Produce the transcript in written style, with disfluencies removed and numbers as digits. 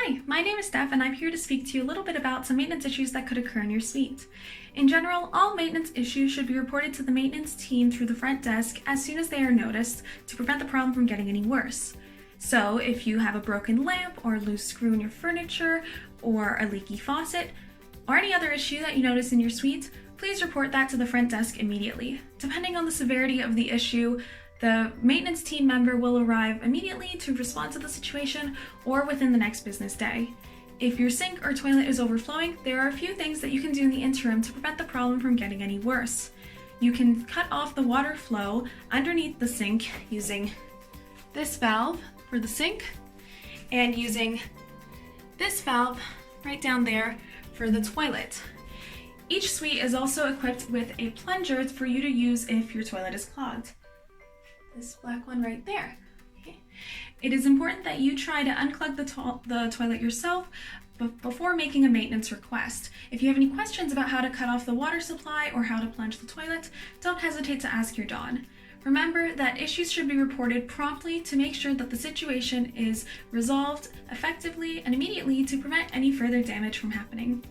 Hi, my name is Steph and I'm here to speak to you a little bit about some maintenance issues that could occur in your suite. In general, all maintenance issues should be reported to the maintenance team through the front desk as soon as they are noticed to prevent the problem from getting any worse. So if you have a broken lamp or a loose screw in your furniture or a leaky faucet or any other issue that you notice in your suite, please report that to the front desk immediately. Depending on the severity of the issue, the maintenance team member will arrive immediately to respond to the situation or within the next business day. If your sink or toilet is overflowing, there are a few things that you can do in the interim to prevent the problem from getting any worse. You can cut off the water flow underneath the sink using this valve for the sink and using this valve right down there for the toilet. Each suite is also equipped with a plunger for you to use if your toilet is clogged. This black one right there. Okay. It is important that you try to unclog the toilet yourself before making a maintenance request. If you have any questions about how to cut off the water supply or how to plunge the toilet, don't hesitate to ask your Don. Remember that issues should be reported promptly to make sure that the situation is resolved effectively and immediately to prevent any further damage from happening.